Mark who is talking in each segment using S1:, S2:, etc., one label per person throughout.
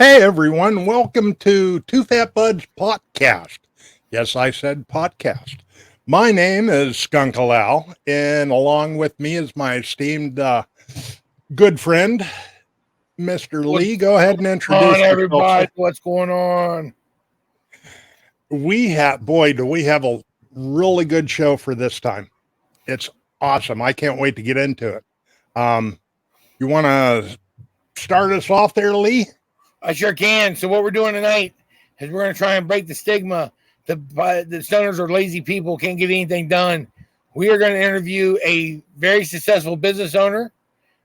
S1: Hey everyone, welcome to Two Fat Buds Podcast. Yes, I said podcast. My name is Skunkle Al, and along with me is my esteemed good friend, Mr. Lee. Go ahead and introduce
S2: on, everybody.
S1: yourself.
S2: What's going on?
S1: Do we have a really good show for this time. It's awesome. I can't wait to get into it. You want to start us off there, Lee?
S2: I sure can. So what we're doing tonight is we're going to try and break the stigma that the stoners are lazy people, can't get anything done. We are going to interview a very successful business owner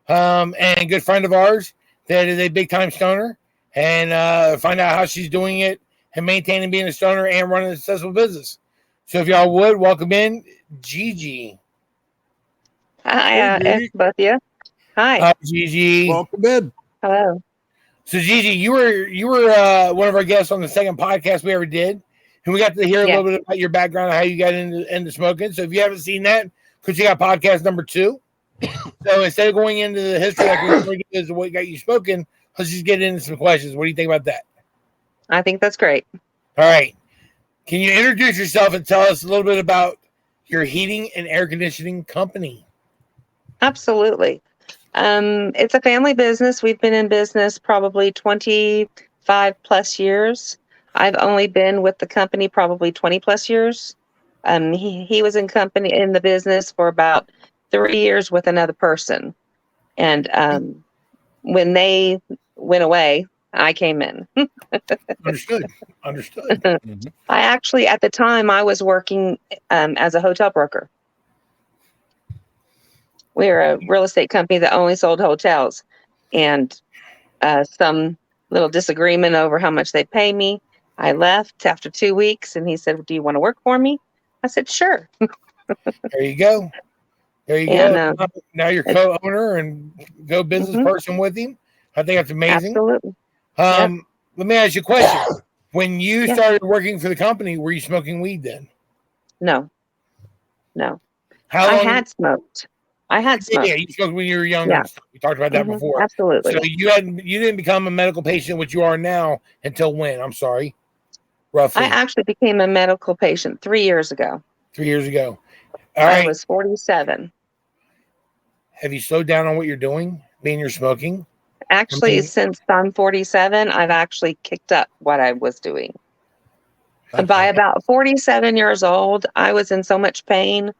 S2: and a good friend of ours that is a big-time stoner and find out how she's doing it and maintaining being a stoner and running a successful business. So if y'all would, welcome in Gigi.
S3: Hi, both of you. Hi.
S2: Hi, Gigi.
S1: Welcome in.
S3: Hello.
S2: So Gigi, you were one of our guests on the second podcast we ever did, and we got to hear a little bit about your background and how you got into smoking. So if you haven't seen that, because you got podcast number 2. So instead of going into the history like we normally do is what got you smoking, let's just get into some questions. What do you think about that?
S3: I think that's great.
S2: All right. Can you introduce yourself and tell us a little bit about your heating and air conditioning company?
S3: Absolutely. It's a family business. We've been in business probably 25 plus years. I've only been with the company probably 20 plus years. He was in the business for about 3 years with another person. And when they went away, I came in.
S2: Understood.
S1: Mm-hmm.
S3: I actually, at the time, I was working as a hotel broker. We're a real estate company that only sold hotels, and some little disagreement over how much they pay me. I left after 2 weeks, and he said, "Do you want to work for me?" I said, "Sure."
S2: There you go.
S3: And,
S2: now you're co-owner and go business person with him. I think that's amazing.
S3: Absolutely.
S2: Let me ask you a question. When you started working for the company, were you smoking weed then?
S3: No.
S2: How long?
S3: I had smoked.
S2: Yeah, you smoked when you were younger.
S3: Yeah.
S2: We talked about that before.
S3: Absolutely.
S2: So you didn't become a medical patient, which you are now, until when? I'm sorry. Roughly.
S3: I actually became a medical patient 3 years ago.
S2: 3 years ago. All right.
S3: I was 47.
S2: Have you slowed down on what you're doing, being you're smoking?
S3: Actually, since I'm 47, I've actually kicked up what I was doing. And by about 47 years old, I was in so much pain,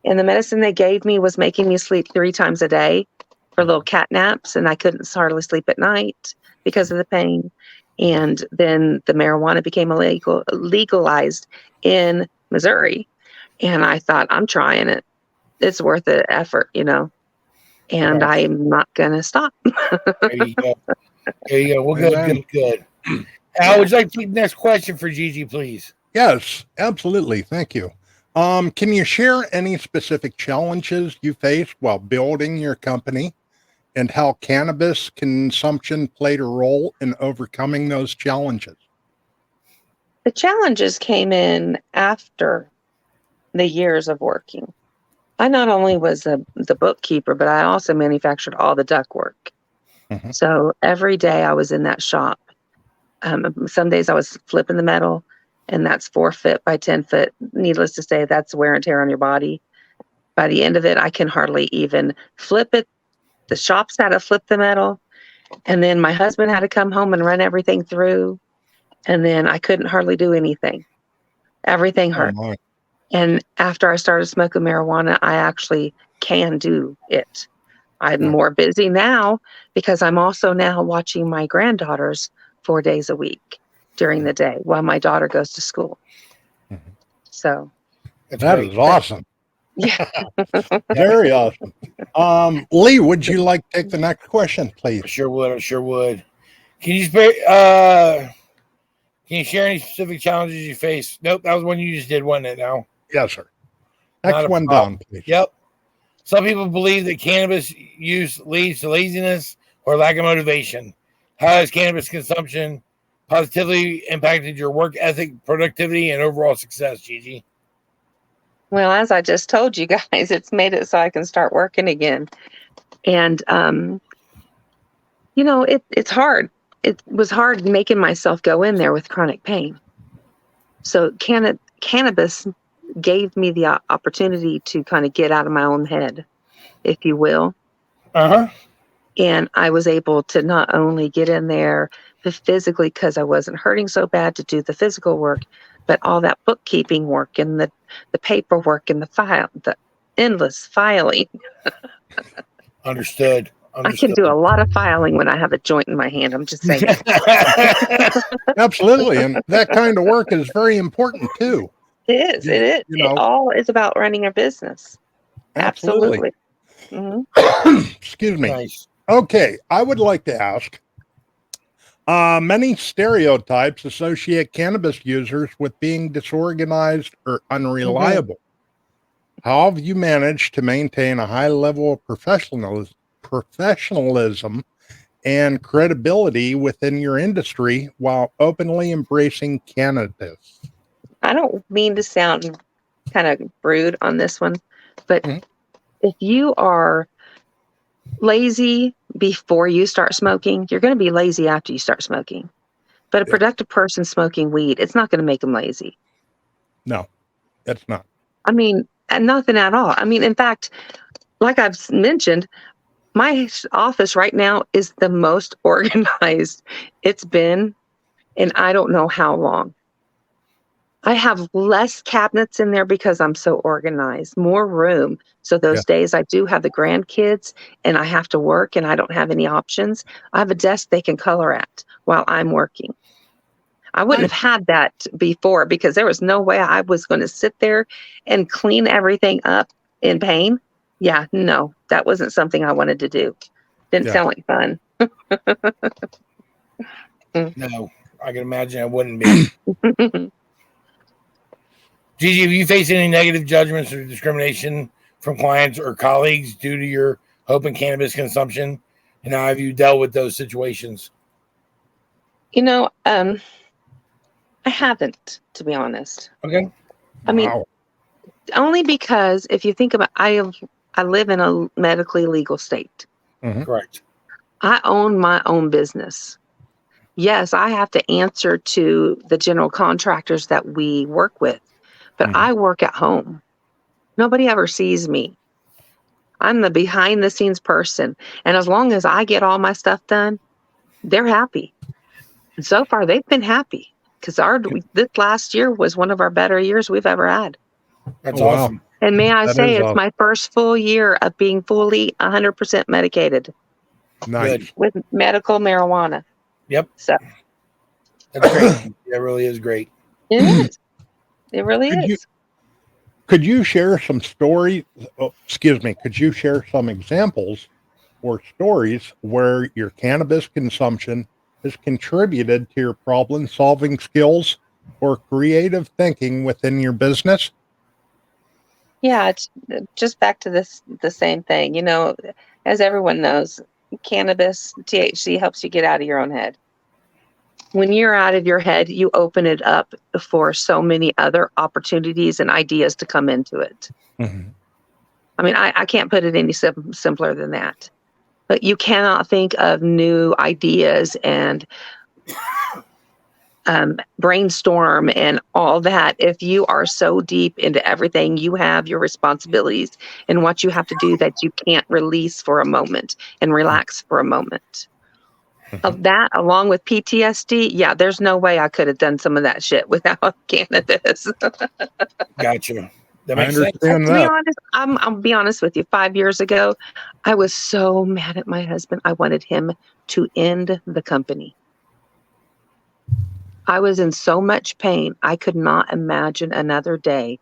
S3: and the medicine they gave me was making me sleep 3 times a day for little cat naps, and I couldn't hardly sleep at night because of the pain. And then the marijuana became legalized in Missouri, and I thought, I'm trying it. It's worth the effort, and I'm not going to stop.
S2: There you go. Well, good. Al, would you like to take the next question for Gigi, please?
S1: Yes, absolutely. Thank you. Can you share any specific challenges you faced while building your company and how cannabis consumption played a role in overcoming those challenges?
S3: The challenges came in after the years of working. I not only was the bookkeeper, but I also manufactured all the duct work.
S1: Mm-hmm.
S3: So every day I was in that shop. Some days I was flipping the metal, and that's 4 foot by 10 foot. Needless to say, that's wear and tear on your body. By the end of it, I can hardly even flip it. The shops had to flip the metal. And then my husband had to come home and run everything through. And then I couldn't hardly do anything. Everything hurt.
S1: Oh,
S3: and after I started smoking marijuana, I actually can do it. I'm more busy now because I'm also now watching my granddaughters 4 days a week during the day while my daughter goes to school.
S1: Mm-hmm.
S3: So
S1: that is awesome.
S3: Yeah.
S1: Very awesome. Lee, would you like to take the next question, please?
S2: I sure would. Can you share any specific challenges you face? Nope, that was one you just did, wasn't it now?
S1: Yes, sir. Next one down, please.
S2: Yep. Some people believe that cannabis use leads to laziness or lack of motivation. How has cannabis consumption positively impacted your work ethic, productivity, and overall success, Gigi?
S3: Well, as I just told you guys, it's made it so I can start working again. And, it's hard. it was hard making myself go in there with chronic pain. So cannabis gave me the opportunity to kind of get out of my own head, if you will.
S2: Uh-huh.
S3: And I was able to not only get in there physically because I wasn't hurting so bad to do the physical work, but all that bookkeeping work and the paperwork and the endless filing.
S2: Understood.
S3: I can do a lot of filing when I have a joint in my hand. I'm just saying.
S1: Absolutely. And that kind of work is very important too.
S3: It is. It is.
S1: You know,
S3: it all is about running a business.
S1: absolutely.
S3: Mhm.
S1: Excuse me.
S2: Nice.
S1: Okay. I would like to ask, many stereotypes associate cannabis users with being disorganized or unreliable. How have you managed to maintain a high level of professionalism and credibility within your industry while openly embracing cannabis?
S3: I don't mean to sound kind of rude on this one, but
S1: Mhm.
S3: if you are lazy before you start smoking, you're going to be lazy after you start smoking. But a
S1: Yeah.
S3: productive person smoking weed, it's not going to make them lazy.
S1: No, it's not.
S3: I mean, nothing at all. I mean, in fact, like I've mentioned, my office right now is the most organized it's been in I don't know how long. I have less cabinets in there because I'm so organized, more room. So those days I do have the grandkids and I have to work and I don't have any options, I have a desk they can color at while I'm working. I wouldn't have had that before because there was no way I was going to sit there and clean everything up in pain. Yeah, no, that wasn't something I wanted to do. Didn't sound like fun.
S2: No, I can imagine it wouldn't be. Gigi, have you faced any negative judgments or discrimination from clients or colleagues due to your open cannabis consumption? And how have you dealt with those situations?
S3: You know, I haven't, to be honest.
S2: Okay.
S3: I mean, only because if you think about, I live in a medically legal state.
S2: Correct.
S3: I own my own business. Yes, I have to answer to the general contractors that we work with, but I work at home. Nobody ever sees me. I'm the behind the scenes person. And as long as I get all my stuff done, they're happy. And so far, they've been happy because this last year was one of our better years we've ever had.
S2: That's awesome.
S3: And may I
S1: That
S3: say,
S1: is
S3: it's
S1: awesome.
S3: my first full year of being fully 100% medicated
S1: Nice.
S3: with medical marijuana.
S2: Yep.
S3: So
S2: that's great. That really is great.
S3: it is. It really is.
S1: Could you share some stories? Could you share some examples or stories where your cannabis consumption has contributed to your problem-solving skills or creative thinking within your business?
S3: Yeah, it's just back to the same thing. You know, as everyone knows, cannabis, THC helps you get out of your own head. When you're out of your head, you open it up for so many other opportunities and ideas to come into it. I mean, I can't put it any simpler than that. But you cannot think of new ideas and brainstorm and all that if you are so deep into everything you have, your responsibilities and what you have to do, that you can't release for a moment and relax for a moment. Of that, along with PTSD, yeah, there's no way I could have done some of that shit without cannabis.
S2: Gotcha. That
S1: I
S2: makes sense.
S1: understand
S3: To be
S1: that.
S3: honest, I'll be honest with you. 5 years ago, I was so mad at my husband. I wanted him to end the company. I was in so much pain. I could not imagine another day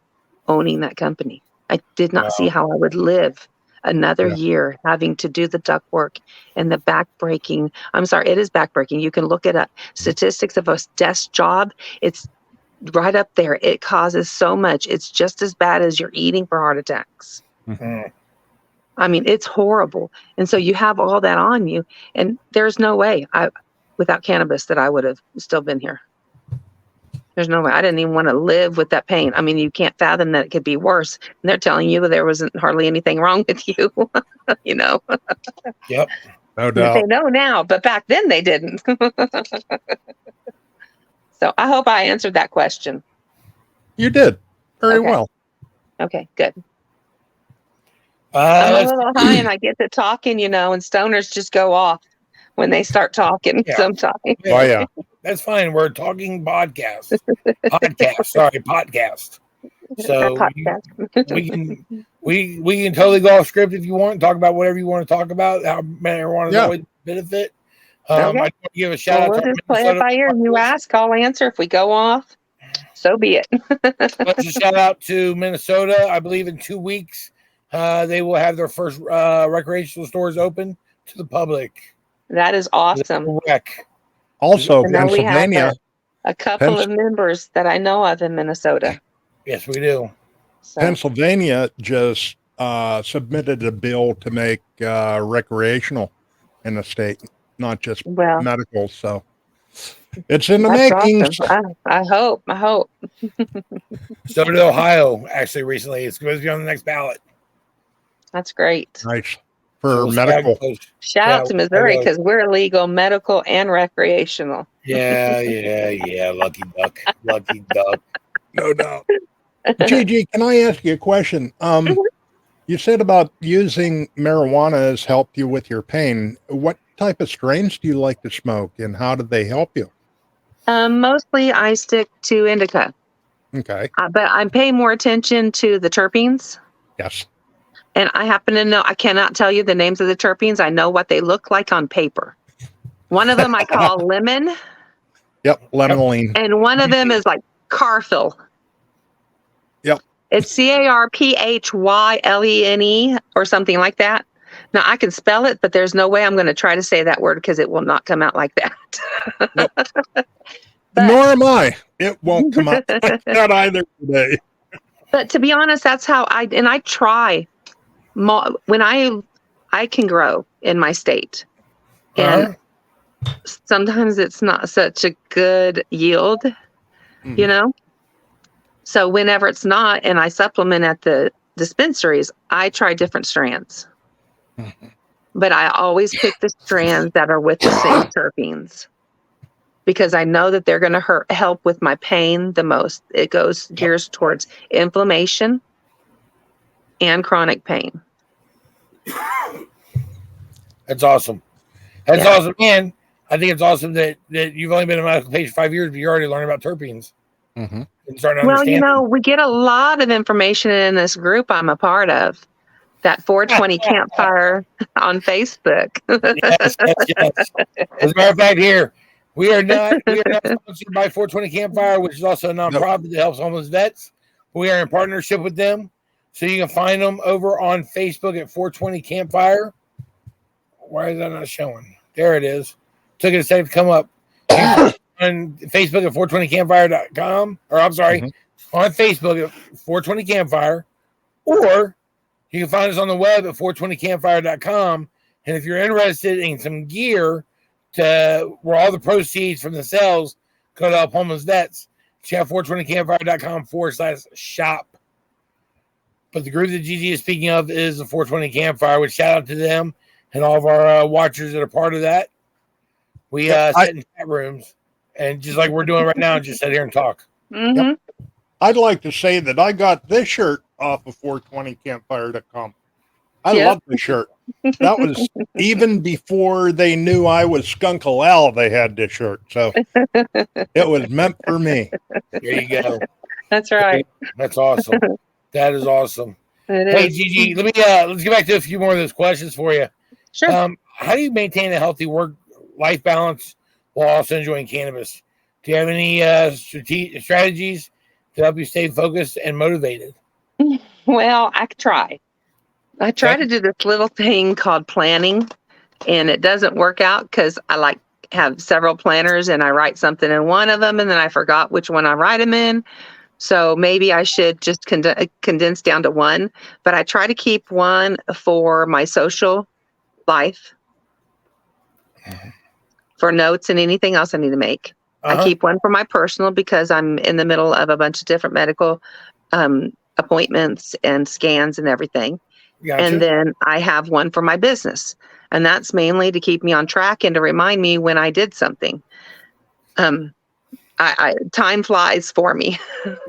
S3: owning that company. I did not see how I would live another year having to do the duct work and the backbreaking. I'm sorry, it is backbreaking. You can look it up. Statistics of a desk job, it's right up there. It causes so much. It's just as bad as you're eating for heart attacks. I mean, it's horrible. And so you have all that on you, and there's no way without cannabis that I would have still been here. There's no way. I didn't even want to live with that pain. I mean, you can't fathom that it could be worse. And they're telling you that there wasn't hardly anything wrong with you, you know?
S2: Yep.
S1: No
S3: They
S1: doubt.
S3: know now, but back then they didn't. So I hope I answered that question.
S1: You did very
S3: Okay.
S1: well.
S3: Okay, good. I'm a
S2: Let's-
S3: little high and I get to talking, and stoners just go off when they start talking
S2: Yeah.
S3: sometimes.
S1: Oh yeah.
S2: That's fine. We're talking podcast. Podcast. So
S3: That
S2: you-
S3: podcast.
S2: we can totally go off script if you want. Talk about whatever you want to talk about. How marijuana is
S1: Yeah.
S2: always a benefit.
S3: Okay.
S2: I want to give a shout
S3: Well,
S2: out
S3: we'll
S2: to our
S3: just play it
S2: Minnesota
S3: by ear. You
S2: partners.
S3: ask, I'll answer. If we go off, so be it.
S2: Let's just shout out to Minnesota. I believe in 2 weeks they will have their first recreational stores open to the public.
S3: That is awesome.
S2: Rec.
S1: Also,
S3: And now we have
S1: Pennsylvania.
S3: a couple of members that I know of in Minnesota.
S2: Yes, we do.
S3: So,
S1: Pennsylvania just submitted a bill to make recreational in the state, not just
S3: well,
S1: medical. So it's in the
S3: that's
S1: making.
S3: awesome. I hope.
S2: So did Ohio actually recently. It's going to be on the next ballot.
S3: That's great.
S1: Nice
S2: So
S1: for
S2: we'll see how it
S1: medical.
S2: goes.
S3: Shout
S2: Yeah,
S3: out to Missouri
S2: I
S3: because we're legal, medical, and recreational.
S2: Yeah. Lucky duck.
S1: No doubt. Gigi, can I ask you a question? You said about using marijuana has helped you with your pain. What type of strains do you like to smoke, and how do they help you?
S3: Mostly I stick to indica,
S1: Okay.
S3: but I pay more attention to the terpenes.
S1: Yes.
S3: And I happen to know, I cannot tell you the names of the terpenes. I know what they look like on paper. One of them I call lemon,
S1: Yep. Lemonine.
S3: and one of them is like carfil.
S1: Yep.
S3: It's CARPHYLENE or something like that. Now I can spell it, but there's no way I'm going to try to say that word because it will not come out like that.
S1: Nope.
S3: But-
S1: Nor am I. It won't come out like that either today.
S3: But to be honest, that's how I try. When I can grow in my state, and sometimes it's not such a good yield, So whenever it's not, and I supplement at the dispensaries, I try different strands. But I always pick the strands that are with the same terpenes because I know that they're going to help with my pain the most. It gears towards inflammation and chronic pain.
S2: That's awesome. That's awesome. And I think it's awesome that you've only been a medical patient 5 years, but you already learned about terpenes.
S1: Mm-hmm.
S2: And starting to
S3: Well,
S2: understand.
S3: we get a lot of information in this group I'm a part of, that 420 campfire on Facebook.
S2: Yes. As a matter of fact, here we are not sponsored by 420 Campfire, which is also a nonprofit that helps homeless vets. We are in partnership with them, so you can find them over on Facebook at 420 Campfire. Why is that not showing? There it is. Took it a second to come up. On Facebook at 420campfire.com, or I'm sorry, on Facebook at 420 Campfire, or you can find us on the web at 420campfire.com. And if you're interested in some gear where all the proceeds from the sales go to help homeless vets, check out 420campfire.com/shop. But the group that Gigi is speaking of is the 420 Campfire, which shout out to them and all of our watchers that are part of that. We sit in chat rooms, and just like we're doing right now, just sit here and talk.
S3: Mm-hmm.
S1: Yep. I'd like to say that I got this shirt off of 420campfire.com. I love the shirt. That was even before they knew I was Skunk Al, they had this shirt. So it was meant for me.
S2: There you go.
S3: That's right.
S2: That's awesome. That is awesome. Hey, Gigi, let's get back to a few more of those questions for you.
S3: Sure.
S2: How do you maintain a healthy work-life balance while also enjoying cannabis? Do you have any strategies to help you stay focused and motivated?
S3: Well, I try. I try to do this little thing called planning, and it doesn't work out because I have several planners and I write something in one of them and then I forgot which one I write them in. So maybe I should just condense down to one, but I try to keep one for my social life, for notes and anything else I need to make. I keep one for my personal because I'm in the middle of a bunch of different medical appointments and scans and everything.
S2: Gotcha.
S3: And then I have one for my business. And that's mainly to keep me on track and to remind me when I did something. Time flies for me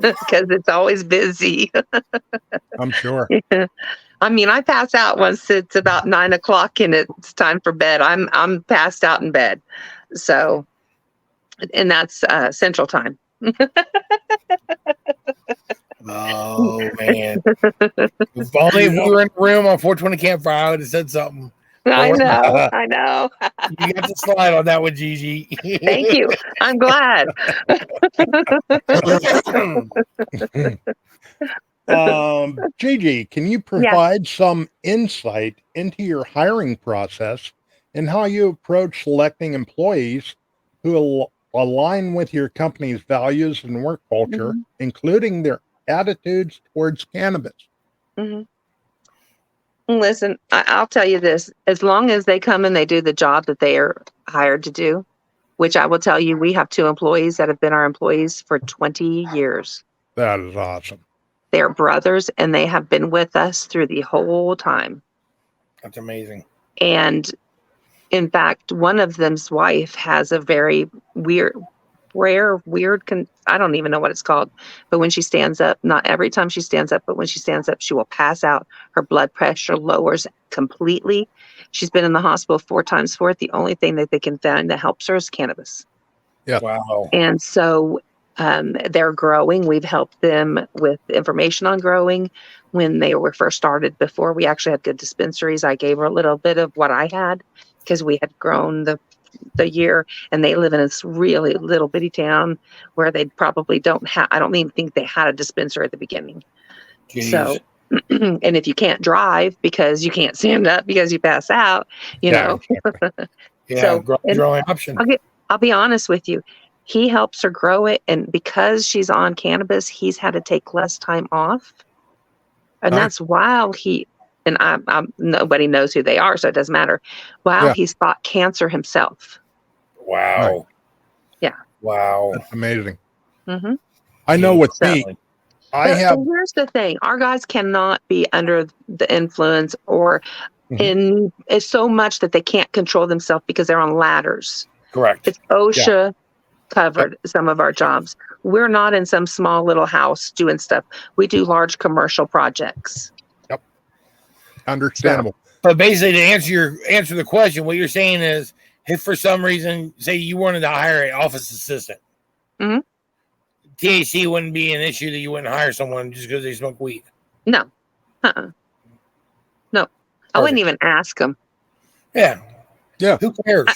S3: because it's always busy.
S1: I'm sure.
S3: I mean, I pass out once it's about 9:00 and it's time for bed. I'm passed out in bed. So, and that's Central Time.
S2: Oh man! If only if we were in the room on 420 campfire, I would have said something.
S3: I know.
S2: You got to slide on that one, Gigi.
S3: Thank you. I'm glad.
S1: Gigi, can you provide some insight into your hiring process and how you approach selecting employees who align with your company's values and work culture, including their attitudes towards cannabis?
S3: Mm-hmm. Listen, I'll tell you this. As long as they come and they do the job that they are hired to do, which I will tell you, we have 2 employees that have been our employees for 20 years.
S1: That is awesome.
S3: They're brothers and they have been with us through the whole time.
S2: That's amazing.
S3: And in fact, one of them's wife has a very rare, I don't even know what it's called. But when she stands up, not every time she stands up, but when she stands up, she will pass out. Her blood pressure lowers completely. She's been in the hospital 4 times for it. The only thing that they can find that helps her is cannabis.
S1: Yeah.
S2: Wow.
S3: And so they're growing. We've helped them with information on growing when they were first started. Before we actually had good dispensaries, I gave her a little bit of what I had because we had grown the year, and they live in this really little bitty town where they probably I don't even think they had a dispensary at the beginning.
S2: Jeez.
S3: So, and if you can't drive because you can't stand up because you pass out, you know.
S2: Yeah,
S3: So
S2: growing option.
S3: I'll be honest with you. He helps her grow it, and because she's on cannabis, he's had to take less time off, and that's while I'm nobody knows who they are, so it doesn't matter. While he's fought cancer himself.
S2: Wow.
S1: Right.
S3: Yeah.
S2: Wow.
S1: That's amazing.
S3: Mm-hmm.
S1: I know with me,
S3: here's the thing: our guys cannot be under the influence or in so much that they can't control themselves because they're on ladders.
S2: Correct.
S3: It's OSHA covered some of our jobs. We're not in some small little house doing stuff. We do large commercial projects.
S1: Yep. Understandable.
S2: But basically, to answer the question, what you're saying is, if for some reason, say you wanted to hire an office assistant, THC wouldn't be an issue that you wouldn't hire someone just because they smoke weed.
S3: No. No. Perfect. I wouldn't even ask them.
S2: Yeah. Who cares?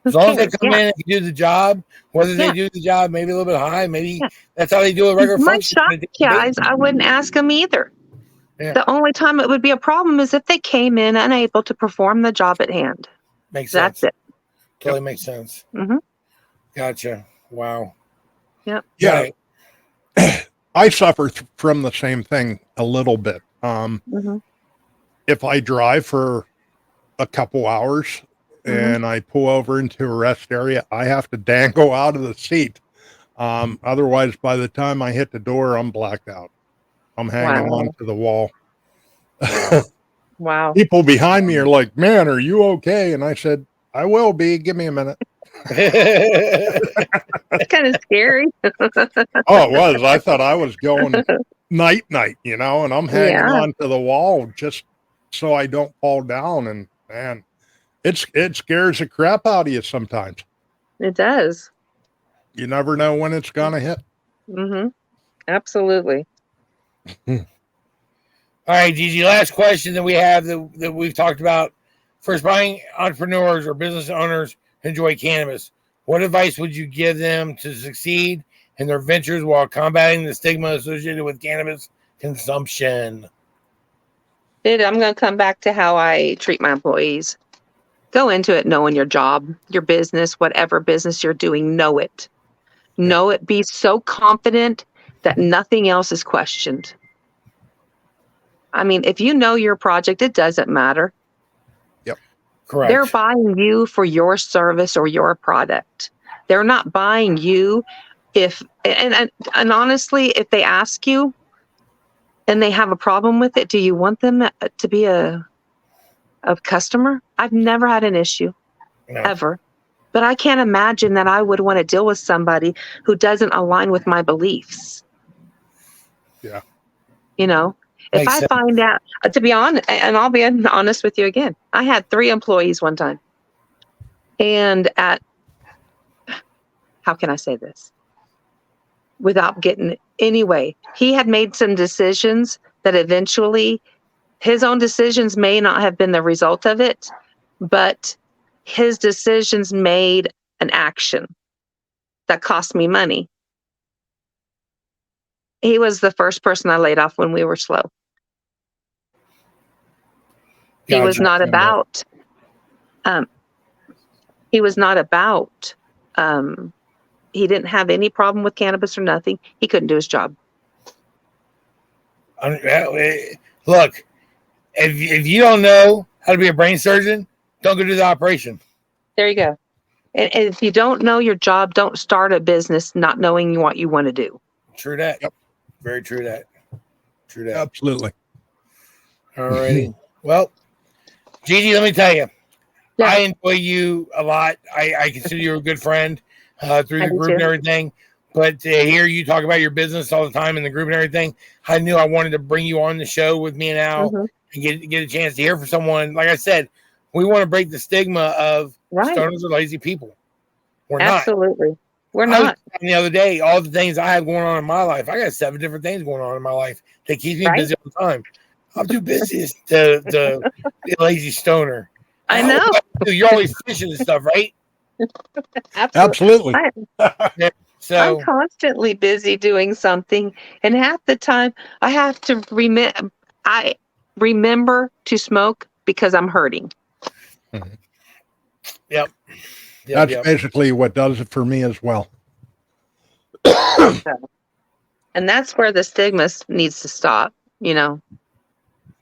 S2: As long as they come in and do the job, whether they do the job maybe a little bit high, maybe that's how they do a regular function.
S3: Guys, I wouldn't ask them either.
S2: Yeah.
S3: The only time it would be a problem is if they came in unable to perform the job at hand.
S2: Makes sense.
S3: That's it.
S2: Totally makes sense. Gotcha. Wow.
S3: Yep.
S1: Yeah. Right. I suffer from the same thing a little bit. If I drive for a couple hours and I pull over into a rest area, I have to dangle out of the seat. Otherwise, by the time I hit the door, I'm blacked out. I'm hanging onto the wall.
S3: Wow.
S1: People behind me are like, "Man, are you okay?" And I said, "I will be. Give me a minute."
S3: It's kind of scary.
S1: Oh, it was. I thought I was going night, and I'm hanging onto the wall just so I don't fall down. And man, it scares the crap out of you sometimes.
S3: It does.
S1: You never know when it's gonna hit.
S3: Absolutely.
S2: All right, Gigi, last question that we have that we've talked about for aspiring entrepreneurs or business owners who enjoy cannabis. What advice would you give them to succeed in their ventures while combating the stigma associated with cannabis consumption?
S3: I'm going to come back to how I treat my employees. Go into it knowing your job, your business, whatever business you're doing, know it. Know it. Be so confident that nothing else is questioned. I mean, if you know your project, it doesn't matter.
S1: Yep.
S2: Correct.
S3: They're buying you for your service or your product. They're not buying you and honestly, if they ask you, and they have a problem with it, do you want them to be a customer? I've never had an issue, ever. But I can't imagine that I would want to deal with somebody who doesn't align with my beliefs.
S1: Yeah.
S3: You know, if
S2: Makes
S3: I
S2: sense.
S3: find out, to be honest, and I'll be honest with you again, I had 3 employees one time. And how can I say this? Without getting anyway, he had made some decisions that eventually his own decisions may not have been the result of it, but his decisions made an action that cost me money. He was the first person I laid off when we were slow. He was not about, he didn't have any problem with cannabis or nothing. He couldn't do his job.
S2: Look, if you don't know how to be a brain surgeon, don't go do the operation.
S3: There you go. And if you don't know your job, don't start a business not knowing what you want to do.
S2: True that.
S1: Yep.
S2: Very true that. True that.
S1: Absolutely.
S2: Alrighty. Well, Gigi, let me tell you,
S3: Yeah.
S2: I enjoy you a lot. I consider you a good friend through the group and everything. But to hear you talk about your business all the time in the group and everything, I knew I wanted to bring you on the show with me and Al and get a chance to hear from someone. Like I said, we want to break the stigma of stoners are lazy people. We're
S3: Absolutely.
S2: not.
S3: We're
S2: I
S3: not.
S2: was the other day, all the things I have going on in my life. I got 7 different things going on in my life that keeps me busy all the time. I'm too busy to be a lazy stoner.
S3: I know.
S2: You're always fishing and stuff, right?
S1: Absolutely.
S2: So
S3: I'm constantly busy doing something, and half the time I have to remember to smoke because I'm hurting.
S2: Yep.
S1: That's basically what does it for me as well.
S3: And that's where the stigma needs to stop. You know,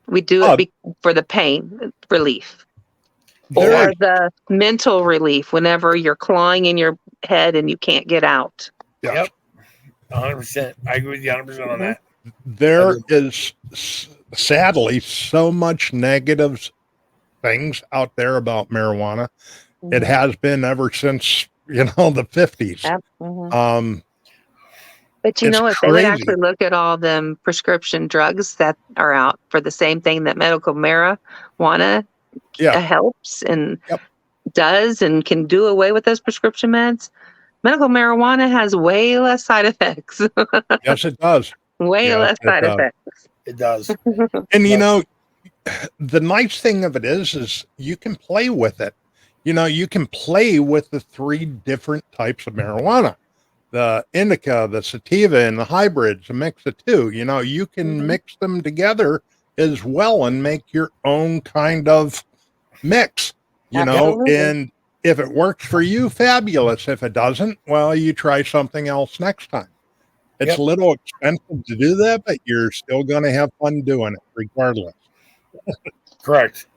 S3: we do it for the pain relief or the mental relief whenever you're clawing in your head and you can't get out.
S2: Yep. 100%. I agree with you 100% on that.
S1: There is sadly so much negative things out there about marijuana. It has been ever since, the 50s.
S3: But if they would actually look at all them prescription drugs that are out for the same thing that medical marijuana helps and does and can do away with those prescription meds, medical marijuana has way less side effects.
S1: Yes, it does.
S3: Way less side effects.
S2: It does.
S1: And the nice thing of it is you can play with it. You can play with the 3 different types of marijuana, the indica, the sativa, and the hybrids, a mix of 2. You can mix them together as well and make your own kind of mix, and if it works for you, fabulous. If it doesn't, well, you try something else next time. It's a little expensive to do that, but you're still going to have fun doing it regardless.
S2: Correct.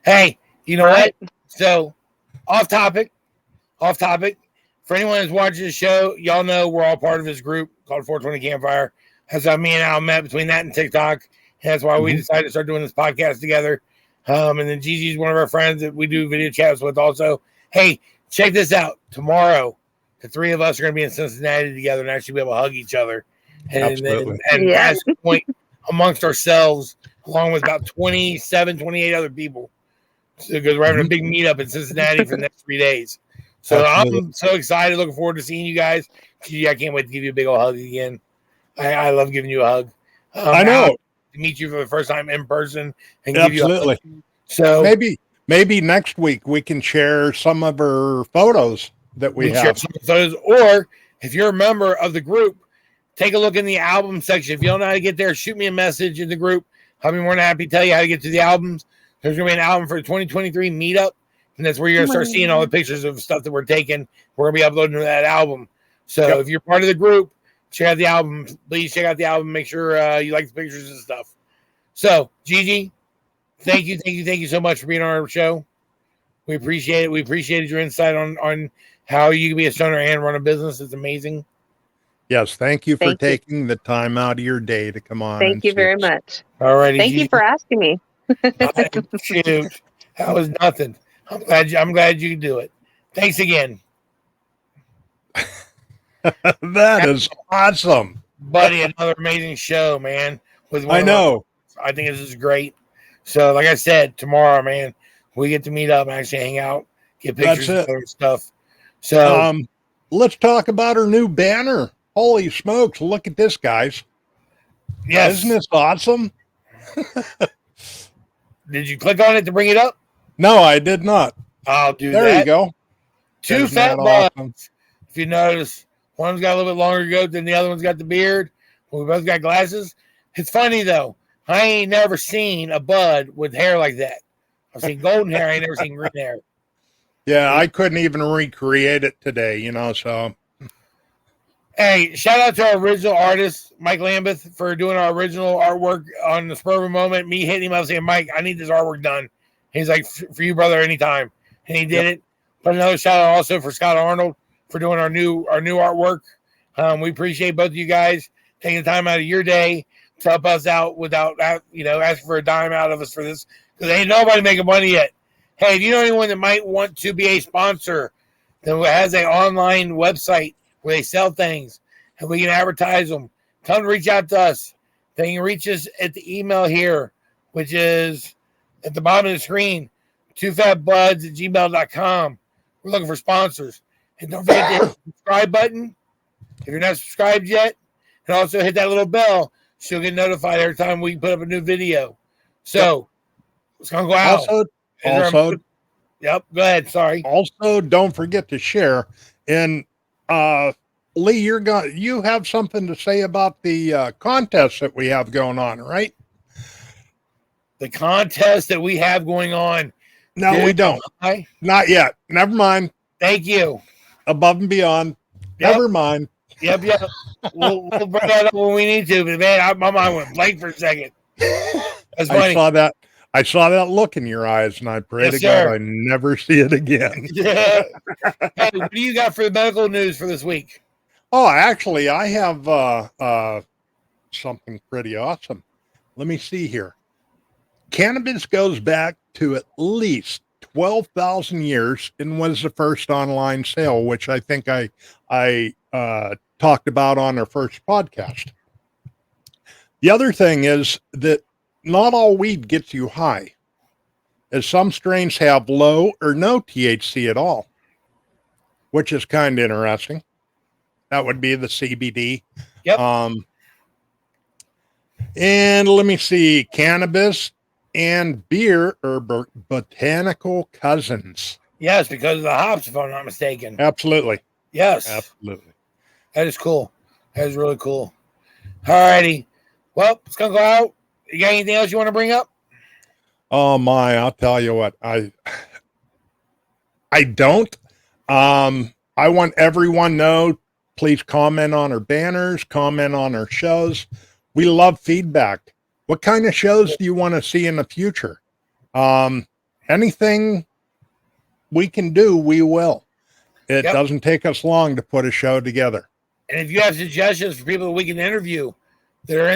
S2: Hey, you know what? So off topic. For anyone who's watching the show, y'all know we're all part of this group called 420 Campfire. That's how me and Al met, between that and TikTok. And that's why we decided to start doing this podcast together. And then Gigi's one of our friends that we do video chats with also. Hey, check this out. Tomorrow, the 3 of us are going to be in Cincinnati together and actually be able to hug each other. And pass the point amongst ourselves, along with about 27, 28 other people. Because we're having a big meetup in Cincinnati for the next 3 days. So I'm so excited, looking forward to seeing you guys. Gigi, I can't wait to give you a big old hug again. I love giving you a hug.
S1: I know.
S2: To meet you for the first time in person and
S1: give you a hug. So maybe next week we can share some of our photos that we have. Share some
S2: photos, or if you're a member of the group, take a look in the album section. If you don't know how to get there, shoot me a message in the group. I'll be more than happy to tell you how to get to the albums. There's going to be an album for the 2023 meetup. And that's where you're going to start seeing all the pictures of stuff that we're taking. We're going to be uploading to that album. So if you're part of the group, check out the album. Please check out the album. Make sure you like the pictures and stuff. So, Gigi, thank you so much for being on our show. We appreciate it. We appreciated your insight on how you can be a stoner and run a business. It's amazing.
S1: Yes, thank you for
S3: Thank you.
S1: taking the time out of your day to come on.
S3: Thank
S1: and
S3: you
S1: see
S3: very
S1: us.
S3: much.
S2: All righty.
S3: Thank you for asking me.
S2: Shoot, that was nothing. I'm glad you could do it. Thanks again,
S1: That is awesome.
S2: buddy. Another amazing show, man. With one
S1: I
S2: of our,
S1: know.
S2: I think this is great. So, like I said, tomorrow, man, we get to meet up and actually hang out, get pictures
S1: That's it.
S2: and stuff. So,
S1: Let's talk about our new banner. Holy smokes, look at this, guys.
S2: yes.
S1: Isn't this awesome?
S2: Did you click on it to bring it up?
S1: No, I did not.
S2: I'll do
S1: There
S2: that.
S1: you go.
S2: Two
S1: Isn't
S2: fat
S1: that
S2: buds.
S1: awesome?
S2: If you notice, one's got a little bit longer goat than the other one's got the beard. We both got glasses. It's funny though. I ain't never seen a bud with hair like that. I've seen golden hair. I ain't never seen green hair.
S1: Yeah, I couldn't even recreate it today, so.
S2: Hey, shout out to our original artist, Mike Lambeth, for doing our original artwork on the spur of a moment. Me hitting him up saying, Mike, I need this artwork done. He's like, for you, brother, anytime. And he did it. But another shout out also for Scott Arnold for doing our new artwork. We appreciate both of you guys taking the time out of your day to help us out without asking for a dime out of us for this, because ain't nobody making money yet. Hey, if you know anyone that might want to be a sponsor that has an online website where they sell things and we can advertise them, come reach out to us. They can reach us at the email here, which is at the bottom of the screen, twofatbuds@gmail.com. We're looking for sponsors. And don't forget to hit the subscribe button if you're not subscribed yet. And also hit that little bell so you'll get notified every time we put up a new video. So, it's going to go out.
S1: Also,
S2: Yep, go ahead. Sorry.
S1: Also, don't forget to share. And Lee, you have something to say about the contest that we have going on, right?
S2: The contest that we have going on.
S1: No, we don't. Not yet. Never mind.
S2: Thank you.
S1: Above and beyond.
S2: Yep.
S1: Never mind.
S2: Yep. We'll bring that up when we need to. But man, my mind went blank for a second. That's funny.
S1: I saw that look in your eyes, and I pray to God I never see it again.
S2: Yeah. Hey, what do you got for the medical news for this week?
S1: Oh, actually, I have something pretty awesome. Let me see here. Cannabis goes back to at least 12,000 years and was the first online sale, which I think I talked about on our first podcast. The other thing is that not all weed gets you high, as some strains have low or no THC at all, which is kind of interesting. That would be the CBD.
S2: Yep.
S1: And let me see, cannabis and beer are botanical cousins.
S2: Yes, because of the hops, if I'm not mistaken.
S1: Absolutely.
S2: Yes.
S1: Absolutely.
S2: That is cool. That is really cool. All righty. Well, it's going to go out. You got anything else you want to bring up?
S1: Oh my, I'll tell you what, I don't. I want everyone to know, please comment on our banners, comment on our shows. We love feedback. What kind of shows do you want to see in the future? Anything we can do, we will. It doesn't take us long to put a show together.
S2: And if you have suggestions for people that we can interview that are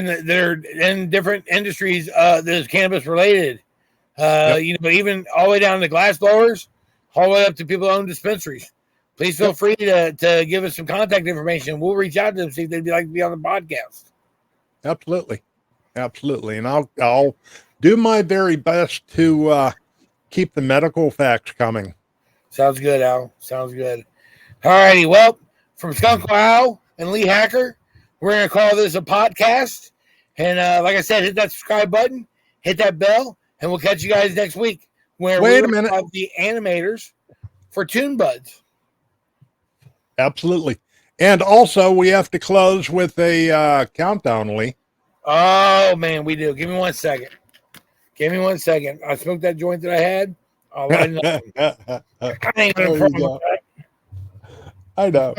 S2: in different industries that is cannabis related, even all the way down to glass blowers, all the way up to people who own dispensaries, please feel free to give us some contact information. We'll reach out to them, see if they'd like to be on the podcast.
S1: Absolutely. And I'll do my very best to keep the medical facts coming.
S2: Sounds good, Al. Sounds good. All righty. Well, from Skunk Al and Lee Hacker, we're going to call this a podcast. And like I said, hit that subscribe button, hit that bell, and we'll catch you guys next week.
S1: Wait a minute.
S2: Have the animators for Tune Buds.
S1: Absolutely. And also, we have to close with a countdown, Lee.
S2: Oh, man, we do. Give me 1 second. I smoked that joint that I had. I'll light it up.
S1: I know.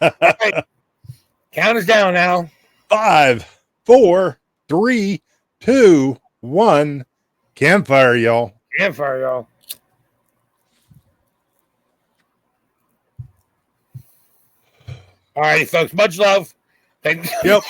S2: Right. Count us down now.
S1: 5, 4, 3, 2, 1. Campfire, y'all.
S2: Campfire, y'all. All righty, folks. Much love. Thank
S1: Yep.